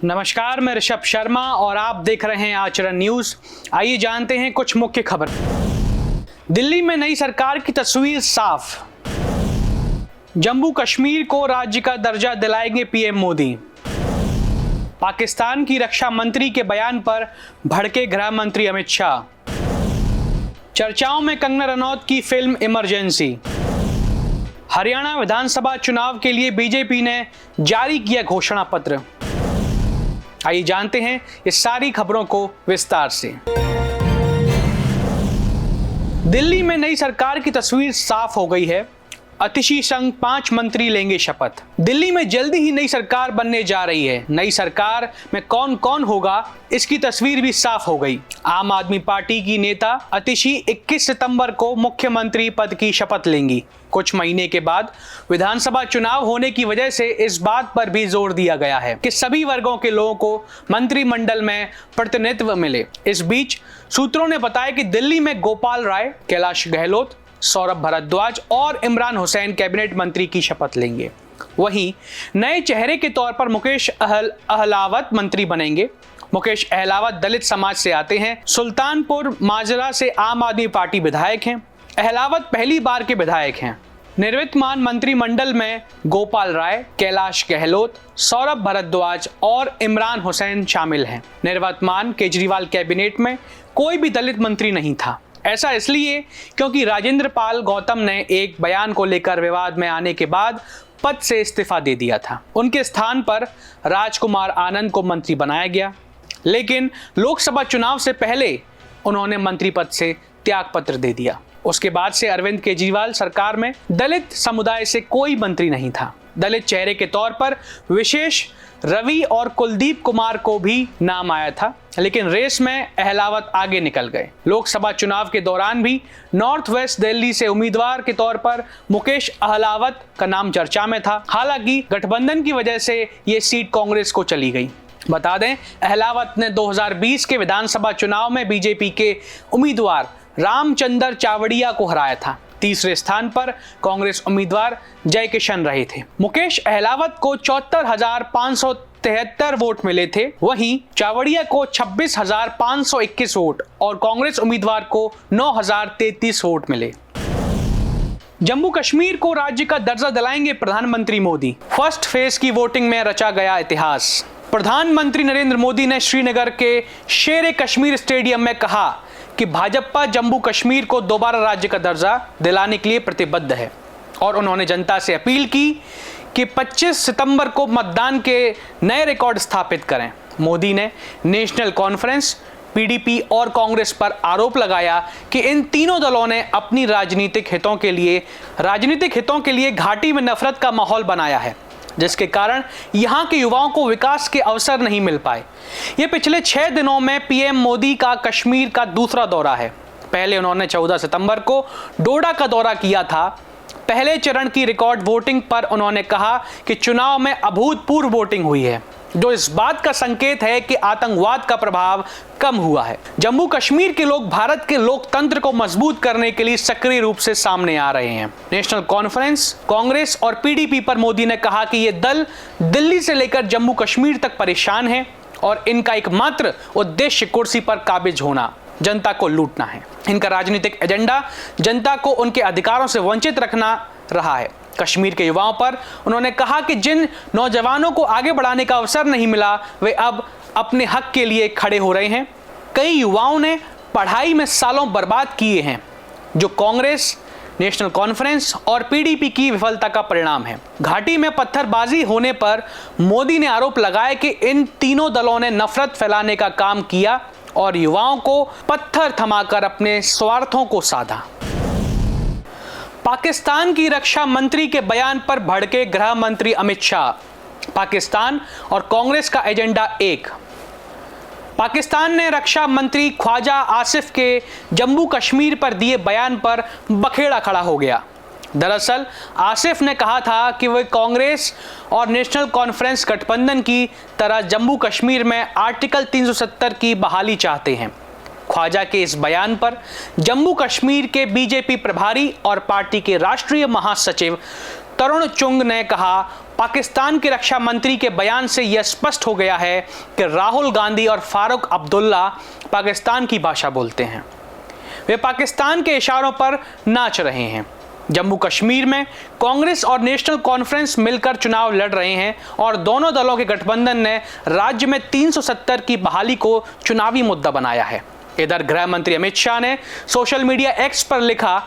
नमस्कार, मैं ऋषभ शर्मा और आप देख रहे हैं आचरण न्यूज। आइए जानते हैं कुछ मुख्य खबर। दिल्ली में नई सरकार की तस्वीर साफ। जम्मू कश्मीर को राज्य का दर्जा दिलाएंगे पीएम मोदी। पाकिस्तान की रक्षा मंत्री के बयान पर भड़के गृह मंत्री अमित शाह। चर्चाओं में कंगना रनौत की फिल्म इमरजेंसी। हरियाणा विधानसभा चुनाव के लिए बीजेपी ने जारी किया घोषणा पत्र। आइए जानते हैं इस सारी खबरों को विस्तार से। दिल्ली में नई सरकार की तस्वीर साफ हो गई है। अतिशी संघ 5 मंत्री लेंगे शपथ। दिल्ली में जल्दी ही नई सरकार बनने जा रही है। नई सरकार में कौन कौन होगा, इसकी तस्वीर भी साफ हो गई। आम आदमी पार्टी की नेता अतिशी 21 सितंबर को मुख्यमंत्री पद की शपथ लेंगी। कुछ महीने के बाद विधानसभा चुनाव होने की वजह से इस बात पर भी जोर दिया गया है कि सभी वर्गों के लोगों को मंत्रिमंडल में प्रतिनिधित्व मिले। इस बीच सूत्रों ने बताया कि दिल्ली में गोपाल राय, कैलाश गहलोत, सौरभ भारद्वाज और इमरान हुसैन कैबिनेट मंत्री की शपथ लेंगे। वहीं नए चेहरे के तौर पर मुकेश अहलावत मंत्री बनेंगे। मुकेश अहलावत दलित समाज से आते हैं। सुल्तानपुर माजरा से आम आदमी पार्टी विधायक हैं। अहलावत पहली बार के विधायक हैं। निर्वित्तमान मंत्रिमंडल में गोपाल राय, कैलाश गहलोत, सौरभ भारद्वाज और इमरान हुसैन शामिल हैं। निर्वित्तमान केजरीवाल कैबिनेट में कोई भी दलित मंत्री नहीं था। ऐसा इसलिए क्योंकि राजेंद्र पाल गौतम ने एक बयान को लेकर विवाद में आने के बाद पद से इस्तीफा दे दिया था। उनके स्थान पर राजकुमार आनंद को मंत्री बनाया गया, लेकिन लोकसभा चुनाव से पहले उन्होंने मंत्री पद से त्याग पत्र दे दिया। उसके बाद से अरविंद केजरीवाल सरकार में दलित समुदाय से कोई मंत्री नहीं था। दलित चेहरे के तौर पर विशेष रवि और कुलदीप कुमार को भी नाम आया था, लेकिन रेस में अहलावत आगे निकल गए। लोकसभा चुनाव के दौरान भी नॉर्थ वेस्ट दिल्ली से उम्मीदवार के तौर पर मुकेश अहलावत का नाम चर्चा में था। हालांकि गठबंधन की वजह से ये सीट कांग्रेस को चली गई। बता दें, अहलावत ने 2020 के विधानसभा चुनाव में बीजेपी के उम्मीदवार रामचंद्र चावड़िया को हराया था। तीसरे स्थान पर कांग्रेस उम्मीदवार जय किशन रहे थे। मुकेश अहलावत को 74,573 वोट मिले थे। वहीं चावड़िया को 26,521 वोट और कांग्रेस उम्मीदवार को 9,033 वोट मिले। जम्मू कश्मीर को राज्य का दर्जा दिलाएंगे प्रधानमंत्री मोदी। फर्स्ट फेज की वोटिंग में रचा गया इतिहास। प्रधानमंत्री नरेंद्र मोदी ने श्रीनगर के शेर कश्मीर स्टेडियम में कहा कि भाजपा जम्मू कश्मीर को दोबारा राज्य का दर्जा दिलाने के लिए प्रतिबद्ध है और उन्होंने जनता से अपील की कि 25 सितंबर को मतदान के नए रिकॉर्ड स्थापित करें। मोदी ने नेशनल कॉन्फ्रेंस, पीडीपी और कांग्रेस पर आरोप लगाया कि इन तीनों दलों ने अपनी राजनीतिक हितों के लिए घाटी में नफरत का माहौल बनाया है, जिसके कारण यहां के युवाओं को विकास के अवसर नहीं मिल पाए। ये पिछले 6 दिनों में पीएम मोदी का कश्मीर का दूसरा दौरा है। पहले उन्होंने 14 सितंबर को डोडा का दौरा किया था। पहले चरण की रिकॉर्ड वोटिंग पर उन्होंने कहा कि चुनाव में अभूतपूर्व वोटिंग हुई है, जो इस बात का संकेत है कि आतंकवाद का प्रभाव कम हुआ है। जम्मू कश्मीर के लोग भारत के लोकतंत्र को मजबूत करने के लिए सक्रिय रूप से सामने आ रहे हैं। नेशनल कॉन्फ्रेंस, कांग्रेस और पीडीपी पर मोदी ने कहा कि ये दल दिल्ली से लेकर जम्मू कश्मीर तक परेशान है और इनका एकमात्र उद्देश्य कुर्सी पर काबिज होना, जनता को लूटना है। इनका राजनीतिक एजेंडा जनता को उनके अधिकारों से वंचित रखना रहा है। कश्मीर के युवाओं पर उन्होंने कहा कि जिन नौजवानों को आगे बढ़ाने का अवसर नहीं मिला, वे अब अपने हक के लिए खड़े हो रहे हैं। कई युवाओं ने पढ़ाई में सालों बर्बाद किए हैं, जो कांग्रेस, नेशनल कॉन्फ्रेंस और पीडीपी की विफलता का परिणाम है। घाटी में पत्थरबाजी होने पर मोदी ने आरोप लगाया कि इन तीनों दलों ने नफरत फैलाने का काम किया और युवाओं को पत्थर थमाकर अपने स्वार्थों को साधा। पाकिस्तान की रक्षा मंत्री के बयान पर भड़के गृह मंत्री अमित शाह। पाकिस्तान और कांग्रेस का एजेंडा एक। पाकिस्तान ने रक्षा मंत्री ख्वाजा आसिफ के जम्मू कश्मीर पर दिए बयान पर बखेड़ा खड़ा हो गया। दरअसल आसिफ ने कहा था कि वे कांग्रेस और नेशनल कॉन्फ्रेंस गठबंधन की तरह जम्मू कश्मीर में आर्टिकल 370 की बहाली चाहते हैं। ख्वाजा के इस बयान पर जम्मू कश्मीर के बीजेपी प्रभारी और पार्टी के राष्ट्रीय महासचिव तरुण चुंग ने कहा, पाकिस्तान के रक्षा मंत्री के बयान से यह स्पष्ट हो गया है कि राहुल गांधी और फारूक अब्दुल्ला पाकिस्तान की भाषा बोलते हैं। वे पाकिस्तान के इशारों पर नाच रहे हैं। जम्मू कश्मीर में कांग्रेस और नेशनल कॉन्फ्रेंस मिलकर चुनाव लड़ रहे हैं और दोनों दलों के गठबंधन ने राज्य में 370 की बहाली को चुनावी मुद्दा बनाया है। इधर गृह मंत्री अमित शाह ने सोशल मीडिया एक्स पर लिखा,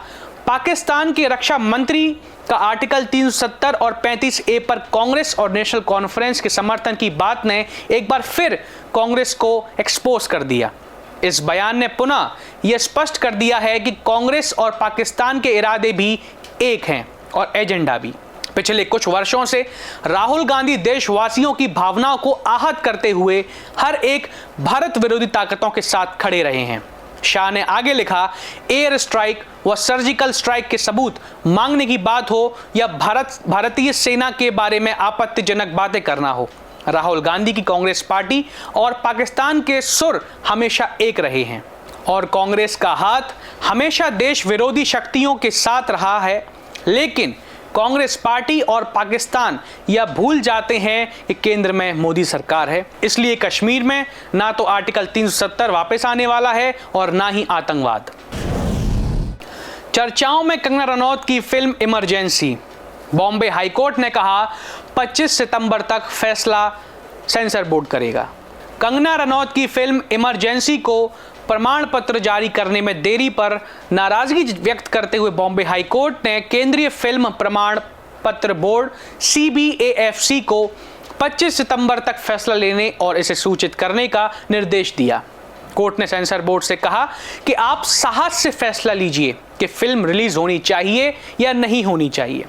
पाकिस्तान के रक्षा मंत्री का आर्टिकल 370 और 35A पर कांग्रेस और नेशनल कॉन्फ्रेंस के समर्थन की बात ने एक बार फिर कांग्रेस को एक्सपोज कर दिया। इस बयान ने पुनः यह स्पष्ट कर दिया है कि कांग्रेस और पाकिस्तान के इरादे भी एक हैं और एजेंडा भी। पिछले कुछ वर्षों से राहुल गांधी देशवासियों की भावनाओं को आहत करते हुए हर एक भारत विरोधी ताकतों के साथ खड़े रहे हैं। शाह ने आगे लिखा, एयर स्ट्राइक व सर्जिकल स्ट्राइक के सबूत मांगने की बात हो या भारतीय सेना के बारे में आपत्तिजनक बातें करना हो, राहुल गांधी की कांग्रेस पार्टी और पाकिस्तान के सुर हमेशा एक रहे हैं और कांग्रेस का हाथ हमेशा देश विरोधी शक्तियों के साथ रहा है। लेकिन कांग्रेस पार्टी और पाकिस्तान यह भूल जाते हैं कि केंद्र में मोदी सरकार है, इसलिए कश्मीर में ना तो आर्टिकल 370 वापस आने वाला है और ना ही आतंकवाद। चर्चाओं में कंगना रनौत की फिल्म इमरजेंसी। बॉम्बे हाईकोर्ट ने कहा 25 सितंबर तक फैसला सेंसर बोर्ड करेगा। कंगना रनौत की फिल्म इमरजेंसी को प्रमाण पत्र जारी करने में देरी पर नाराजगी व्यक्त करते हुए बॉम्बे हाईकोर्ट ने केंद्रीय फिल्म प्रमाण पत्र बोर्ड CBAFC को 25 सितंबर तक फैसला लेने और इसे सूचित करने का निर्देश दिया। कोर्ट ने सेंसर बोर्ड से कहा कि आप साहस से फैसला लीजिए कि फिल्म रिलीज होनी चाहिए या नहीं होनी चाहिए।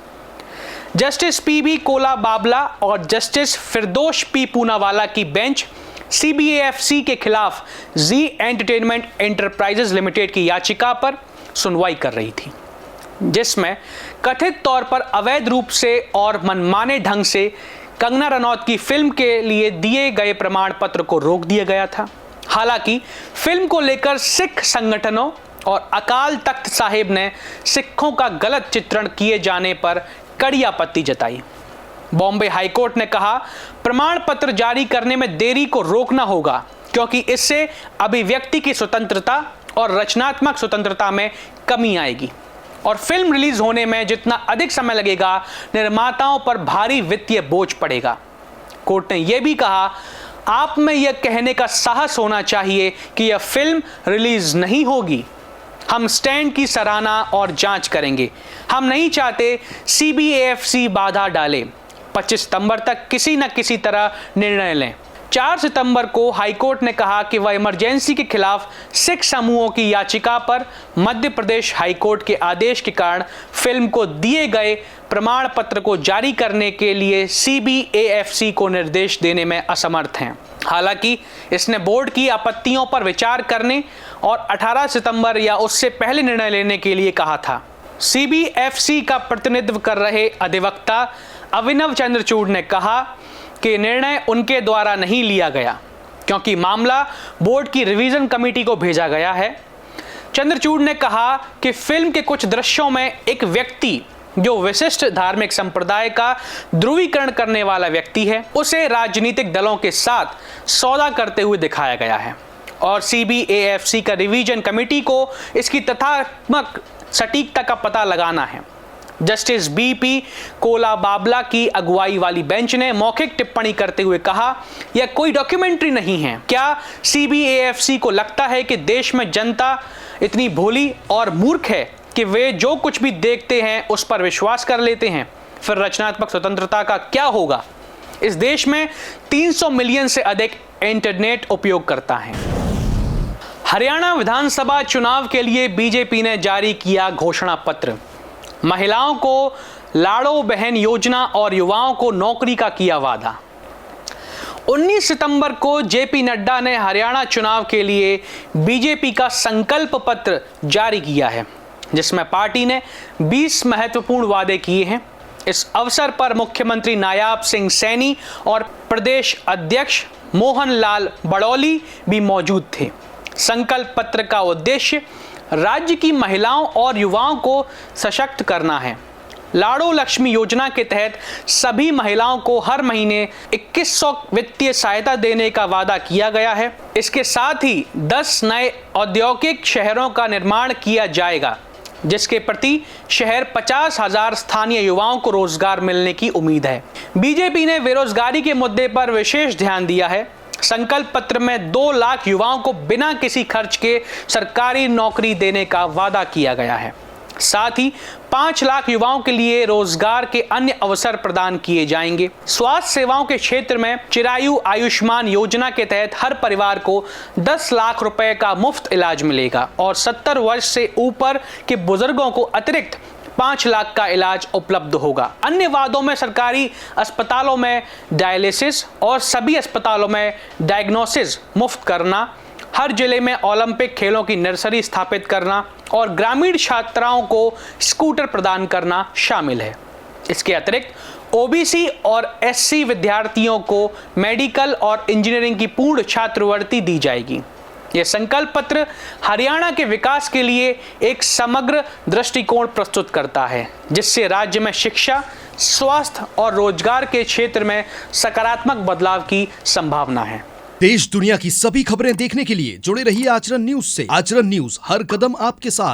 जस्टिस PB कोलाबाबला और जस्टिस फिरदौश P पूनावाला की बेंच CBAFC के खिलाफ जी एंटरटेनमेंट एंटरप्राइजेज लिमिटेड की याचिका पर सुनवाई कर रही थी, जिसमें कथित तौर पर अवैध रूप से और मनमाने ढंग से कंगना रनौत की फिल्म के लिए दिए गए प्रमाण पत्र को रोक दिया गया था। हालांकि फिल्म को लेकर सिख संगठनों और अकाल तख्त साहिब ने सिखों का गलत चित्रण किए जाने पर कड़ी आपत्ति जताई। बॉम्बे हाईकोर्ट ने कहा, प्रमाण पत्र जारी करने में देरी को रोकना होगा क्योंकि इससे अभिव्यक्ति की स्वतंत्रता और रचनात्मक स्वतंत्रता में कमी आएगी और फिल्म रिलीज होने में जितना अधिक समय लगेगा, निर्माताओं पर भारी वित्तीय बोझ पड़ेगा। कोर्ट ने यह भी कहा, आप में यह कहने का साहस होना चाहिए कि यह फिल्म रिलीज नहीं होगी। हम स्टैंड की सराहना और जांच करेंगे। हम नहीं चाहते CBAFC बाधा डाले। 25 सितंबर तक किसी न किसी तरह निर्णय लें। 4 सितंबर को हाईकोर्ट ने कहा कि वह इमरजेंसी के खिलाफ सिख समूहों की याचिका पर मध्य प्रदेश हाईकोर्ट के आदेश के कारण फिल्म को दिए गए प्रमाण पत्र को जारी करने के लिए CBAFC को निर्देश देने में असमर्थ हैं। हालांकि इसने बोर्ड की आपत्तियों पर विचार करने और 18 सितंबर या उससे पहले निर्णय लेने के लिए कहा था। CBAFC का प्रतिनिधित्व कर रहे अधिवक्ता अभिनव चंद्रचूड़ ने कहा कि निर्णय उनके द्वारा नहीं लिया गया क्योंकि मामला बोर्ड की रिवीजन कमेटी को भेजा गया है। चंद्रचूड़ ने कहा कि फिल्म के कुछ दृश्यों में एक व्यक्ति जो विशिष्ट धार्मिक संप्रदाय का ध्रुवीकरण करने वाला व्यक्ति है, उसे राजनीतिक दलों के साथ सौदा करते हुए दिखाया गया है और CBAFC का रिवीजन कमेटी को इसकी तथ्यात्मक सटीकता का पता लगाना है। जस्टिस BP कोलाबाबला की अगुवाई वाली बेंच ने मौखिक टिप्पणी करते हुए कहा, यह कोई डॉक्यूमेंट्री नहीं है। क्या CBAFC को लगता है कि देश में जनता इतनी भोली और मूर्ख है कि वे जो कुछ भी देखते हैं उस पर विश्वास कर लेते हैं? फिर रचनात्मक स्वतंत्रता का क्या होगा? इस देश में 300 मिलियन से अधिक इंटरनेट उपयोगकर्ता हैं। हरियाणा विधानसभा चुनाव के लिए बीजेपी ने जारी किया घोषणा पत्र। महिलाओं को लाड़ो बहन योजना और युवाओं को नौकरी का किया वादा। 19 सितंबर को JP नड्डा ने हरियाणा चुनाव के लिए बीजेपी का संकल्प पत्र जारी किया है, जिसमें पार्टी ने 20 महत्वपूर्ण वादे किए हैं। इस अवसर पर मुख्यमंत्री नायाब सिंह सैनी और प्रदेश अध्यक्ष मोहन लाल बड़ौली भी मौजूद थे। संकल्प पत्र का उद्देश्य राज्य की महिलाओं और युवाओं को सशक्त करना है, लाड़ो लक्ष्मी योजना के तहत सभी महिलाओं को हर महीने 2100 वित्तीय सहायता देने का वादा किया गया है। इसके साथ ही 10 नए औद्योगिक शहरों का निर्माण किया जाएगा, जिसके प्रति शहर 50,000 स्थानीय युवाओं को रोजगार मिलने की उम्मीद है। बीजेपी ने बेरोजगारी के मुद्दे पर विशेष ध्यान दिया है। संकल्प पत्र में 2 लाख युवाओं को बिना किसी खर्च के सरकारी नौकरी देने का वादा किया गया है। साथ ही 5 लाख युवाओं के लिए रोजगार के अन्य अवसर प्रदान किए जाएंगे। स्वास्थ्य सेवाओं के क्षेत्र में चिरायु आयुष्मान योजना के तहत हर परिवार को 10 लाख रुपए का मुफ्त इलाज मिलेगा और 70 वर्ष से ऊपर के बुजुर्गों को अतिरिक्त 5 लाख का इलाज उपलब्ध होगा। अन्य वादों में सरकारी अस्पतालों में डायलिसिस और सभी अस्पतालों में डायग्नोसिस मुफ्त करना, हर जिले में ओलंपिक खेलों की नर्सरी स्थापित करना और ग्रामीण छात्राओं को स्कूटर प्रदान करना शामिल है। इसके अतिरिक्त ओबीसी और एससी विद्यार्थियों को मेडिकल और इंजीनियरिंग की पूर्ण छात्रवृत्ति दी जाएगी। यह संकल्प पत्र हरियाणा के विकास के लिए एक समग्र दृष्टिकोण प्रस्तुत करता है, जिससे राज्य में शिक्षा, स्वास्थ्य और रोजगार के क्षेत्र में सकारात्मक बदलाव की संभावना है। देश दुनिया की सभी खबरें देखने के लिए जुड़े रहिए आचरण न्यूज से। आचरण न्यूज, हर कदम आपके साथ।